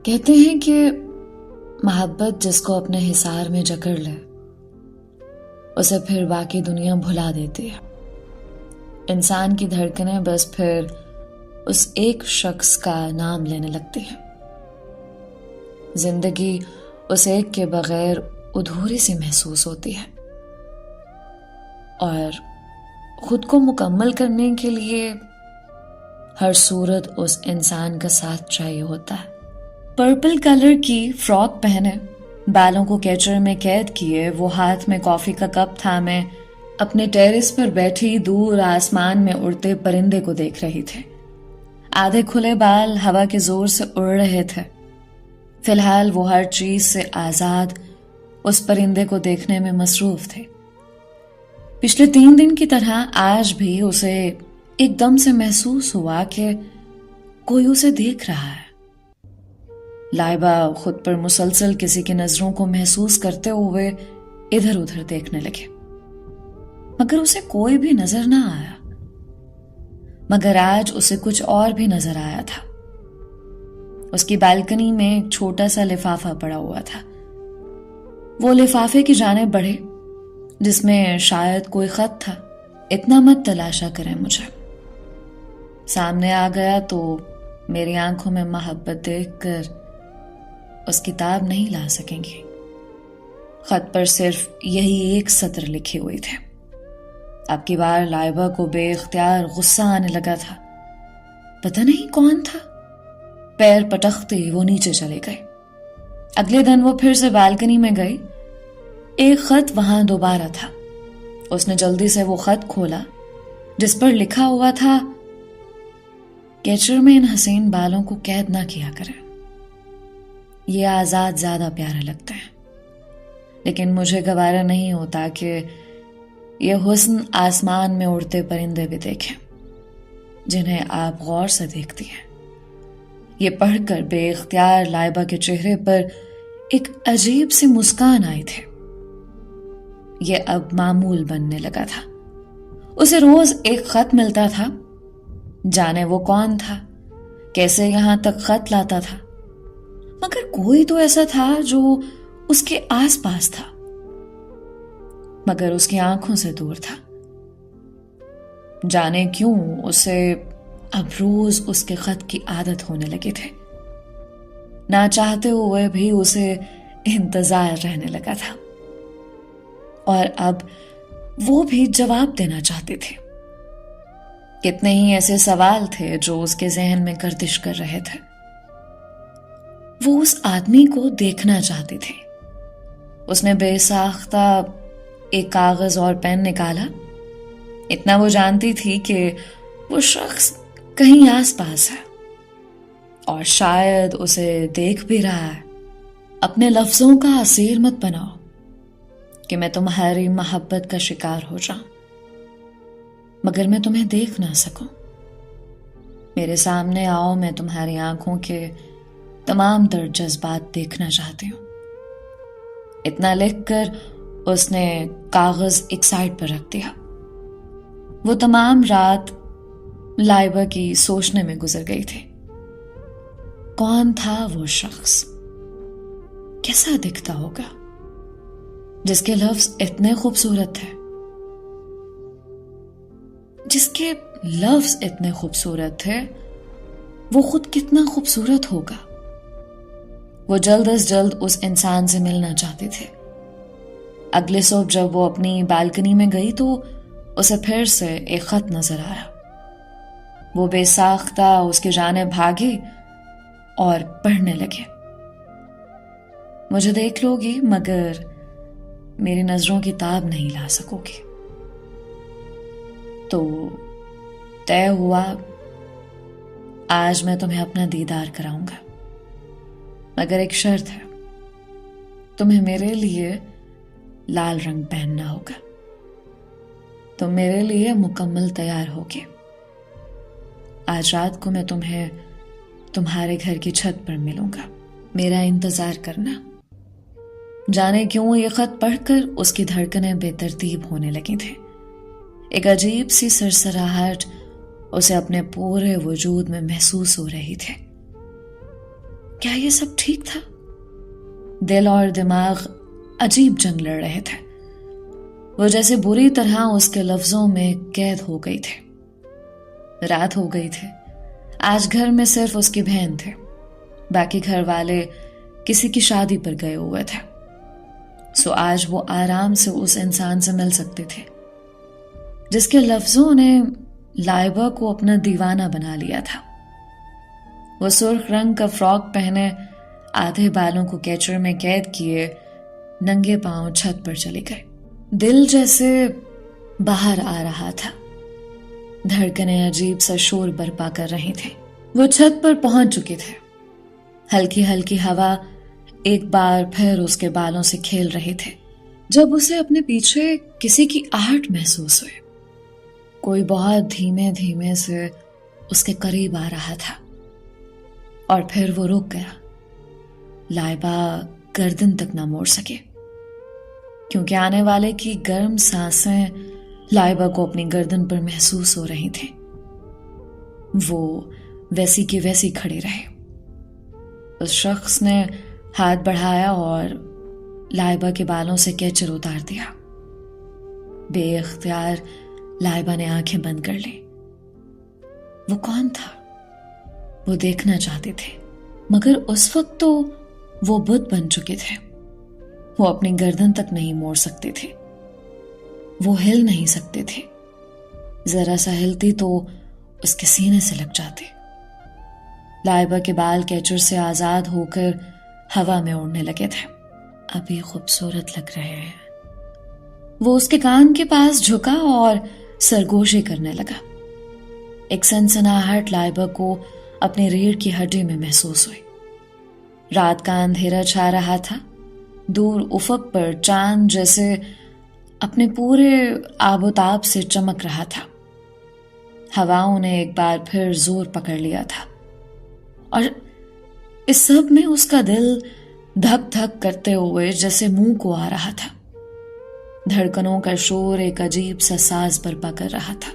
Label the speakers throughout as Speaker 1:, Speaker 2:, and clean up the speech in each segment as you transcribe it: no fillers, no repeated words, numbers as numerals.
Speaker 1: کہتے ہیں کہ محبت جس کو اپنے حصار میں جکڑ لے اسے پھر باقی دنیا بھلا دیتی ہے. انسان کی دھڑکنیں بس پھر اس ایک شخص کا نام لینے لگتی ہیں. زندگی اس ایک کے بغیر ادھوری سی محسوس ہوتی ہے اور خود کو مکمل کرنے کے لیے ہر صورت اس انسان کا ساتھ چاہیے ہوتا ہے. پرپل کلر کی فراک پہنے، بالوں کو کیچر میں قید کیے، وہ ہاتھ میں کافی کا کپ تھامے اپنے ٹیرس پر بیٹھی دور آسمان میں اڑتے پرندے کو دیکھ رہی تھی. آدھے کھلے بال ہوا کے زور سے اڑ رہے تھے. فی الحال وہ ہر چیز سے آزاد اس پرندے کو دیکھنے میں مصروف تھے. پچھلے 3 دن کی طرح آج بھی اسے ایک دم سے محسوس ہوا کہ کوئی اسے دیکھ رہا ہے. لائبہ خود پر مسلسل کسی کی نظروں کو محسوس کرتے ہوئے ادھر ادھر دیکھنے لگے، مگر اسے کوئی بھی نظر نہ آیا. مگر آج اسے کچھ اور بھی نظر آیا تھا. اس کی بالکنی میں ایک چھوٹا سا لفافہ پڑا ہوا تھا. وہ لفافے کی جانب بڑھے جس میں شاید کوئی خط تھا. اتنا مت تلاشا کریں مجھے. سامنے آ گیا تو میری آنکھوں میں محبت دیکھ کر اس کتاب نہیں لا سکیں گی. خط پر صرف یہی ایک سطر لکھے ہوئے تھے. اب کی بار لائبہ کو بے اختیار غصہ آنے لگا تھا. پتہ نہیں کون تھا. پیر پٹختے وہ نیچے چلے گئے. اگلے دن وہ پھر سے بالکنی میں گئی. ایک خط وہاں دوبارہ تھا. اس نے جلدی سے وہ خط کھولا جس پر لکھا ہوا تھا، کیچر میں ان حسین بالوں کو قید نہ کیا کریں. یہ آزاد زیادہ پیارا لگتا ہے، لیکن مجھے گوارا نہیں ہوتا کہ یہ حسن آسمان میں اڑتے پرندے بھی دیکھیں جنہیں آپ غور سے دیکھتی ہیں. یہ پڑھ کر بے اختیار لائبہ کے چہرے پر ایک عجیب سی مسکان آئی تھی. یہ اب معمول بننے لگا تھا. اسے روز ایک خط ملتا تھا. جانے وہ کون تھا، کیسے یہاں تک خط لاتا تھا، مگر کوئی تو ایسا تھا جو اس کے آس پاس تھا مگر اس کی آنکھوں سے دور تھا. جانے کیوں اسے اب روز اس کے خط کی عادت ہونے لگی تھی. نہ چاہتے ہوئے بھی اسے انتظار رہنے لگا تھا اور اب وہ بھی جواب دینا چاہتی تھی. کتنے ہی ایسے سوال تھے جو اس کے ذہن میں گردش کر رہے تھے. وہ اس آدمی کو دیکھنا چاہتی تھی. اس نے بے ساختہ ایک کاغذ اور پین نکالا. اتنا وہ جانتی تھی کہ وہ شخص کہیں آس پاس ہے اور شاید اسے دیکھ بھی رہا ہے. اپنے لفظوں کا اسیر مت بناؤ کہ میں تمہاری محبت کا شکار ہو جاؤں مگر میں تمہیں دیکھ نہ سکوں. میرے سامنے آؤ، میں تمہاری آنکھوں کے تمام تر جذبات دیکھنا چاہتی ہوں. اتنا لکھ کر اس نے کاغذ ایک سائڈ پر رکھ دیا. وہ تمام رات لائبہ کی سوچنے میں گزر گئی تھی. کون تھا وہ شخص؟ کیسا دکھتا ہوگا جس کے لفظ اتنے خوبصورت تھے، جس کے لفظ اتنے خوبصورت تھے، وہ خود کتنا خوبصورت ہوگا. وہ جلد از جلد اس انسان سے ملنا چاہتی تھی. اگلے صبح جب وہ اپنی بالکنی میں گئی تو اسے پھر سے ایک خط نظر آیا. وہ بے ساختہ اس کی جانب بھاگی اور پڑھنے لگے. مجھے دیکھ لو گی مگر میری نظروں کی تاب نہیں لا سکو گی. تو طے ہوا آج میں تمہیں اپنا دیدار کراؤں گا، مگر ایک شرط ہے، تمہیں میرے لیے لال رنگ پہننا ہوگا. تم میرے لیے مکمل تیار ہوگی. آج رات کو میں تمہیں تمہارے گھر کی چھت پر ملوں گا. میرا انتظار کرنا. جانے کیوں یہ خط پڑھ کر اس کی دھڑکنیں بے ترتیب ہونے لگی تھیں. ایک عجیب سی سرسراہٹ اسے اپنے پورے وجود میں محسوس ہو رہی تھی. کیا یہ سب ٹھیک تھا؟ دل اور دماغ عجیب جنگ لڑ رہے تھے. وہ جیسے بری طرح اس کے لفظوں میں قید ہو گئی تھے. رات ہو گئی تھی. آج گھر میں صرف اس کی بہن تھے. باقی گھر والے کسی کی شادی پر گئے ہوئے تھے. سو آج وہ آرام سے اس انسان سے مل سکتے تھے جس کے لفظوں نے لائبہ کو اپنا دیوانہ بنا لیا تھا. وہ سرخ رنگ کا فراک پہنے آدھے بالوں کو کیچر میں قید کیے ننگے پاؤں چھت پر چلے گئے. دل جیسے باہر آ رہا تھا. دھڑکنیں عجیب سا شور برپا کر رہی تھیں. وہ چھت پر پہنچ چکے تھے. ہلکی ہلکی ہوا ایک بار پھر اس کے بالوں سے کھیل رہی تھے جب اسے اپنے پیچھے کسی کی آہٹ محسوس ہوئی. کوئی بہت دھیمے دھیمے سے اس کے قریب آ رہا تھا اور پھر وہ رک گیا. لائبہ گردن تک نہ موڑ سکے کیونکہ آنے والے کی گرم سانسیں لائبہ کو اپنی گردن پر محسوس ہو رہی تھیں. وہ ویسی کی ویسی کھڑی رہے. اس شخص نے ہاتھ بڑھایا اور لائبہ کے بالوں سے کیچر اتار دیا. بے اختیار لائبہ نے آنکھیں بند کر لی. وہ کون تھا؟ وہ دیکھنا چاہتے تھے مگر اس وقت تو وہ بت بن چکے تھے. وہ اپنی گردن تک نہیں موڑ سکتے تھے. وہ ہل نہیں سکتے تھے. ذرا سا ہلتی تو اس کے سینے سے لگ جاتے. لائبہ کے بال کیچر سے آزاد ہو کر ہوا میں اڑنے لگے تھے. ابھی خوبصورت لگ رہے ہیں. وہ اس کے کان کے پاس جھکا اور سرگوشی کرنے لگا. ایک سنسناہٹ لائبہ کو اپنی ریڑھ کی ہڈی میں محسوس ہوئی. رات کا اندھیرا چھا رہا تھا. دور افق پر چاند جیسے اپنے پورے آب و تاب سے چمک رہا تھا. ہواؤں نے ایک بار پھر زور پکڑ لیا تھا اور اس سب میں اس کا دل دھک دھک کرتے ہوئے جیسے منہ کو آ رہا تھا. دھڑکنوں کا شور ایک عجیب سا ساز برپا کر رہا تھا.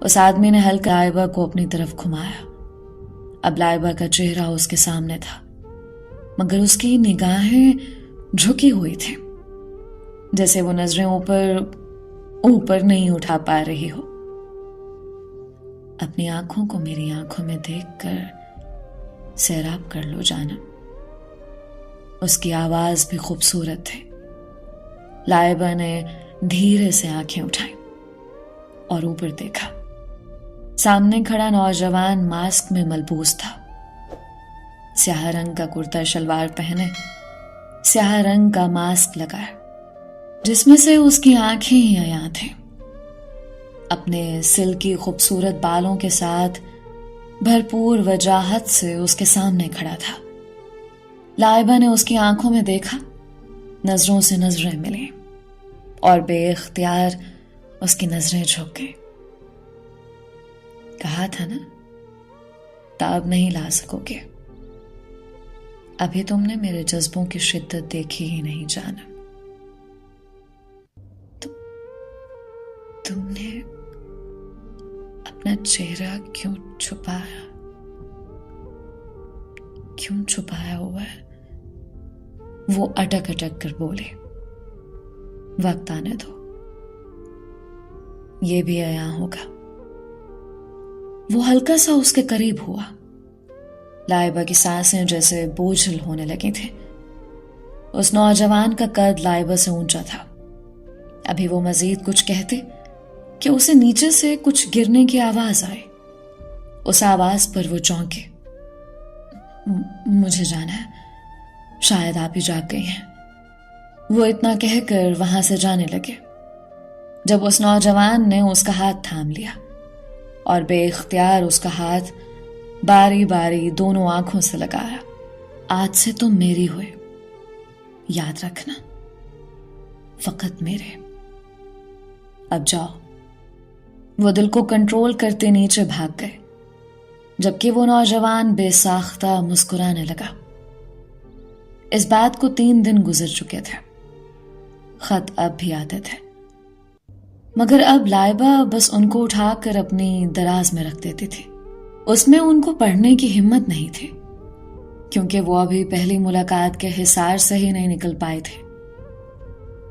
Speaker 1: اس آدمی نے ہلکا لائبہ کو اپنی طرف گھمایا. اب لائبہ کا چہرہ اس کے سامنے تھا مگر اس کی نگاہیں جھکی ہوئی تھیں جیسے وہ نظریں اوپر نہیں اٹھا پا رہی ہو. اپنی آنکھوں کو میری آنکھوں میں دیکھ کر سیراب کر لو جانم. اس کی آواز بھی خوبصورت تھی. لائبہ نے دھیرے سے آنکھیں اٹھائیں اور اوپر دیکھا. سامنے کھڑا نوجوان ماسک میں ملبوس تھا. سیاہ رنگ کا کرتا شلوار پہنے سیاہ رنگ کا ماسک لگایا جس میں سے اس کی آنکھیں ہی عیاں تھیں. اپنے سلکی خوبصورت بالوں کے ساتھ بھرپور وجاہت سے اس کے سامنے کھڑا تھا. لائبہ نے اس کی آنکھوں میں دیکھا. نظروں سے نظریں ملیں اور بے اختیار اس کی نظریں جھک گئیں. کہا تھا نا تاب نہیں لا سکو گے. ابھی تم نے میرے جذبوں کی شدت دیکھی ہی نہیں جانا. تم نے اپنا چہرہ کیوں چھپایا ہوا ہے؟ وہ اٹک اٹک کر بولے. وقت آنے دو, یہ بھی عیاں ہوگا. وہ ہلکا سا اس کے قریب ہوا. لائبہ کی سانسیں جیسے بوجھل ہونے لگی تھیں. اس نوجوان کا قد لائبہ سے اونچا تھا. ابھی وہ مزید کچھ کہتے کہ اسے نیچے سے کچھ گرنے کی آواز آئے. اس آواز پر وہ چونکے. مجھے جانا ہے, شاید آپ ہی جاگ گئی ہیں. وہ اتنا کہہ کر وہاں سے جانے لگے جب اس نوجوان نے اس کا ہاتھ تھام لیا اور بے اختیار اس کا ہاتھ باری باری دونوں آنکھوں سے لگایا. آج سے تم میری ہوئے, یاد رکھنا, فقط میرے. اب جاؤ. وہ دل کو کنٹرول کرتے نیچے بھاگ گئے جبکہ وہ نوجوان بے ساختہ مسکرانے لگا. اس بات کو 3 دن گزر چکے تھے. خط اب بھی آتے تھے مگر اب لائبہ بس ان کو اٹھا کر اپنی دراز میں رکھ دیتی تھی. اس میں ان کو پڑھنے کی ہمت نہیں تھی. کیونکہ وہ ابھی پہلی ملاقات کے حصار سے ہی نہیں نکل پائے تھے.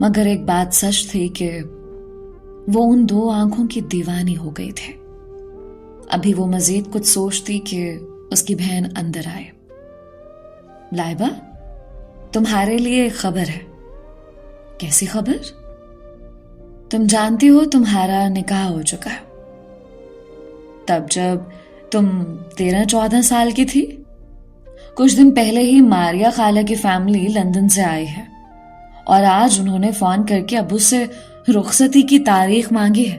Speaker 1: مگر ایک بات سچ تھی کہ وہ ان 2 آنکھوں کی دیوانی ہو گئی تھی. ابھی وہ مزید کچھ سوچتی کہ اس کی بہن اندر آئے. لائبہ، تمہارے لیے ایک خبر ہے. کیسی خبر؟ تم جانتی ہو تمہارا نکاح ہو چکا ہے. تب جب تم 13-14 سال کی تھی. کچھ دن پہلے ہی ماریا خالہ کی فیملی لندن سے آئی ہے اور آج انہوں نے فون کر کے ابو سے رخصتی کی تاریخ مانگی ہے.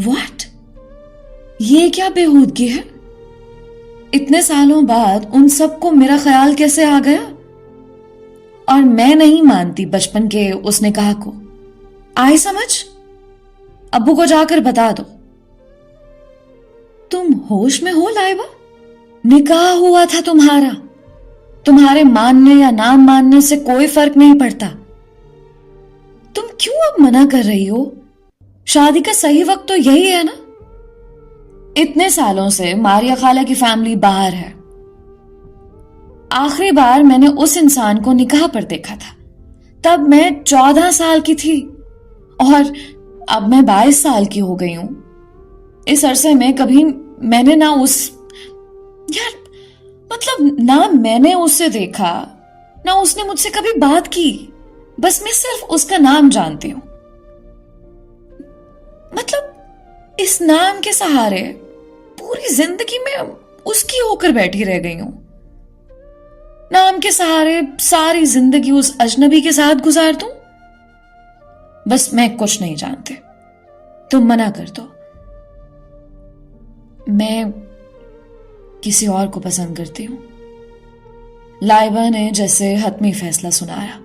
Speaker 1: واٹ؟ یہ کیا بےہودگی ہے؟ اتنے سالوں بعد ان سب کو میرا خیال کیسے آ گیا؟ اور میں نہیں مانتی بچپن کے اس نکاح کو. آئی سمجھ؟ ابو کو جا کر بتا دو. تم ہوش میں ہو لائبہ؟ نکاح ہوا تھا تمہارا. تمہارے ماننے یا نہ ماننے سے کوئی فرق نہیں پڑتا. تم کیوں اب منع کر رہی ہو؟ شادی کا صحیح وقت تو یہی ہے نا. اتنے سالوں سے ماریا خالہ کی فیملی باہر ہے. آخری بار میں نے اس انسان کو نکاح پر دیکھا تھا تب میں 14 سال کی تھی اور اب میں 22 سال کی ہو گئی ہوں. اس عرصے میں کبھی میں نے نہ میں نے اسے دیکھا نہ اس نے مجھ سے کبھی بات کی. بس میں صرف اس کا نام جانتی ہوں. مطلب اس نام کے سہارے پوری زندگی میں اس کی ہو کر بیٹھی رہ گئی ہوں. نام کے سہارے ساری زندگی اس اجنبی کے ساتھ گزار دوں. بس میں کچھ نہیں جانتے. تم منع کر دو. میں کسی اور کو پسند کرتی ہوں. لائبہ نے جیسے حتمی فیصلہ سنایا.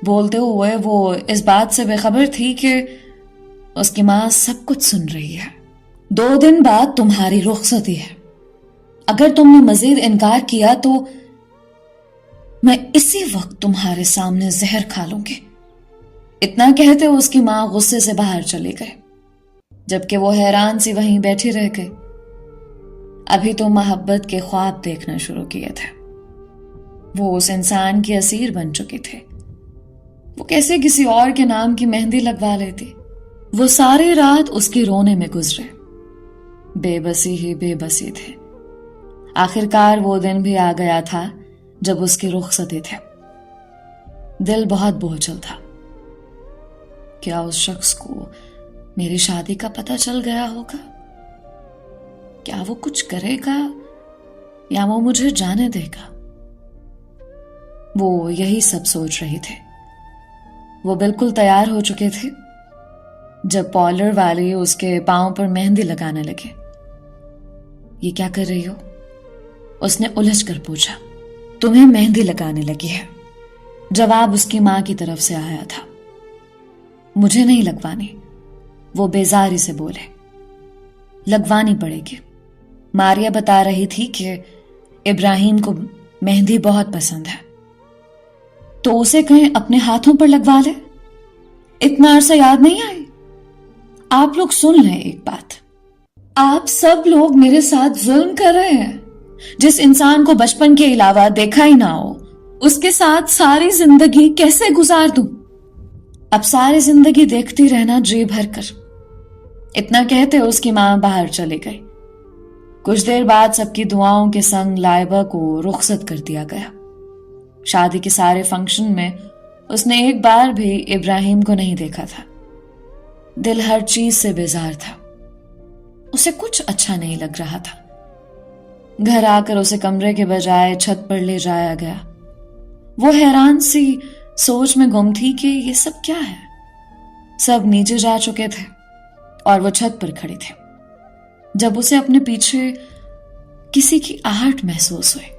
Speaker 1: بولتے ہوئے وہ اس بات سے بے خبر تھی کہ اس کی ماں سب کچھ سن رہی ہے. 2 دن بعد تمہاری رخصتی ہے. اگر تم نے مزید انکار کیا تو میں اسی وقت تمہارے سامنے زہر کھا لوں گی. اتنا کہتے اس کی ماں غصے سے باہر چلے گئے جبکہ وہ حیران سی وہیں بیٹھی رہ گئی. ابھی تو محبت کے خواب دیکھنا شروع کیے تھے. وہ اس انسان کی اسیر بن چکی تھے. وہ کیسے کسی اور کے نام کی مہندی لگوا لیتی. وہ ساری رات اس کے رونے میں گزرے. بے بسی ہی بے بسی تھے. آخرکار وہ دن بھی آ گیا تھا جب اس کی رخصتی تھے. دل بہت بوجھل تھا. کیا اس شخص کو میری شادی کا پتہ چل گیا ہوگا؟ کیا وہ کچھ کرے گا یا وہ مجھے جانے دے گا؟ وہ یہی سب سوچ رہی تھے. وہ بالکل تیار ہو چکے تھے جب پارلر والی اس کے پاؤں پر مہندی لگانے لگے. یہ کیا کر رہی ہو؟ اس نے الجھ کر پوچھا. تمہیں مہندی لگانے لگی ہے. جواب اس کی ماں کی طرف سے آیا تھا. مجھے نہیں لگوانی، وہ بیزاری سے بولے. لگوانی پڑے گی. ماریا بتا رہی تھی کہ ابراہیم کو مہندی بہت پسند ہے تو اسے کہیں اپنے ہاتھوں پر لگوا لے. اتنا عرصہ یاد نہیں آئی؟ آپ لوگ سن لیں ایک بات. آپ سب لوگ میرے ساتھ ظلم کر رہے ہیں. جس انسان کو بچپن کے علاوہ دیکھا ہی نہ ہو اس کے ساتھ ساری زندگی کیسے گزار دوں؟ اب ساری زندگی دیکھتی رہنا جی بھر کر. اتنا کہتے اس کی ماں باہر چلی گئی. کچھ دیر بعد سب کی دعاؤں کے سنگ لائبہ کو رخصت کر دیا گیا. شادی کے سارے فنکشن میں اس نے ایک بار بھی ابراہیم کو نہیں دیکھا تھا. دل ہر چیز سے بیزار تھا. اسے کچھ اچھا نہیں لگ رہا تھا. گھر آ کر اسے کمرے کے بجائے چھت پر لے جایا گیا. وہ حیران سی سوچ میں گم تھی کہ یہ سب کیا ہے. سب نیچے جا چکے تھے اور وہ چھت پر کھڑی تھے جب اسے اپنے پیچھے کسی کی آہٹ محسوس ہوئی.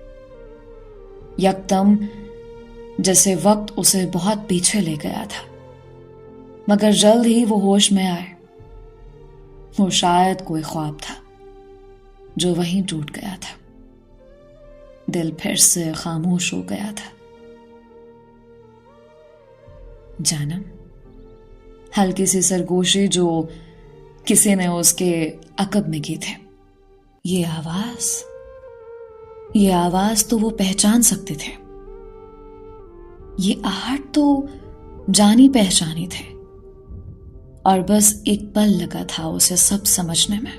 Speaker 1: یکدم جیسے وقت اسے بہت پیچھے لے گیا تھا مگر جلد ہی وہ ہوش میں آئے. وہ شاید کوئی خواب تھا جو وہیں ٹوٹ گیا تھا. دل پھر سے خاموش ہو گیا تھا. جانم، ہلکی سی سرگوشی جو کسی نے اس کے عقب میں کی تھے. یہ آواز، یہ آواز تو وہ پہچان سکتے تھے، یہ آہٹ تو جانی پہچانی تھے، اور بس ایک پل لگا تھا اسے سب سمجھنے میں۔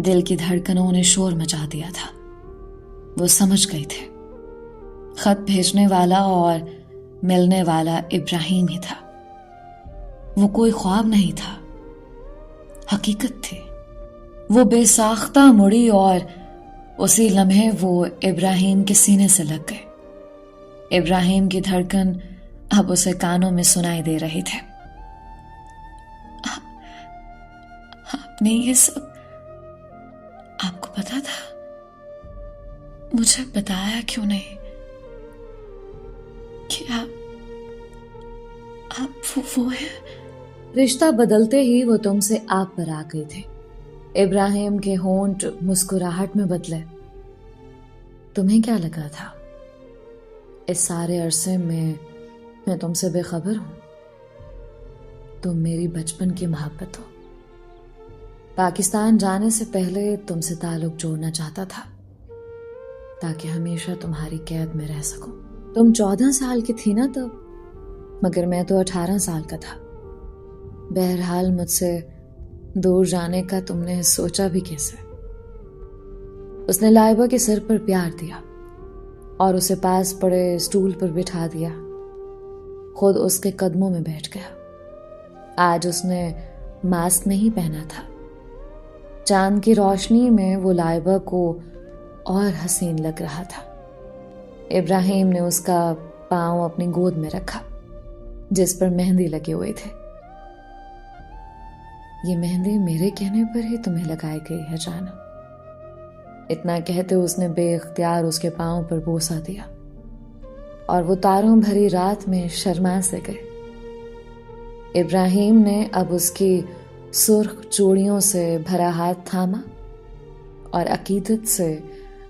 Speaker 1: دل کی دھڑکنوں نے شور مچا دیا تھا، وہ سمجھ گئی تھے خط بھیجنے والا اور ملنے والا ابراہیم ہی تھا۔ وہ کوئی خواب نہیں تھا، حقیقت تھی۔ وہ بے ساختہ مڑی اور اسی لمحے وہ ابراہیم کے سینے سے لگ گئے۔ ابراہیم کی دھڑکن اب اسے کانوں میں سنائی دے رہی تھے۔ آپ نے یہ سب آپ کو پتا تھا؟ مجھے بتایا کیوں نہیں کہ آپ وہ ہیں؟ رشتہ بدلتے ہی وہ تم سے آپ پر آ گئی تھے۔ ابراہیم کے ہونٹ مسکراہٹ میں بدلے۔ تمہیں کیا لگا تھا اس سارے عرصے میں تم سے بے خبر ہوں؟ تم میری بچپن کی محبت ہو۔ پاکستان جانے سے پہلے تم سے تعلق جوڑنا چاہتا تھا تاکہ ہمیشہ تمہاری قید میں رہ سکوں۔ تم 14 سال کی تھی نا تب، مگر میں تو 18 سال کا تھا۔ بہرحال مجھ سے دور جانے کا تم نے سوچا بھی کیسے؟ اس نے لائبہ کے سر پر پیار دیا اور اسے پاس پڑے اسٹول پر بٹھا دیا، خود اس کے قدموں میں بیٹھ گیا۔ آج اس نے ماسک نہیں پہنا تھا۔ چاند کی روشنی میں وہ لائبہ کو اور حسین لگ رہا تھا۔ ابراہیم نے اس کا پاؤں اپنی گود میں رکھا جس پر مہندی لگے ہوئے تھے۔ یہ مہندی میرے کہنے پر ہی تمہیں لگائی گئی ہے جانم۔ اتنا کہتے اس نے بے اختیار اس کے پاؤں پر بوسہ دیا اور وہ تاروں بھری رات میں شرما سے گئے۔ ابراہیم نے اب اس کی سرخ چوڑیوں سے بھرا ہاتھ تھاما اور عقیدت سے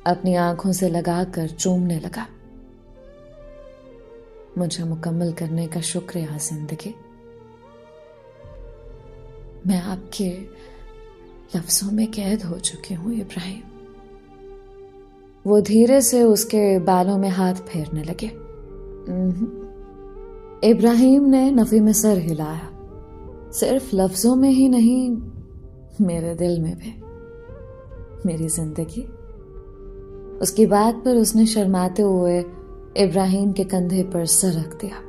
Speaker 1: اپنی آنکھوں سے لگا کر چومنے لگا۔ مجھے مکمل کرنے کا شکریہ زندگی، میں آپ کے لفظوں میں قید ہو چکی ہوں ابراہیم۔ وہ دھیرے سے اس کے بالوں میں ہاتھ پھیرنے لگے۔ ابراہیم نے نفی میں سر ہلایا۔ صرف لفظوں میں ہی نہیں، میرے دل میں بھی، میری زندگی۔ اس کی بات پر اس نے شرماتے ہوئے ابراہیم کے کندھے پر سر رکھ دیا۔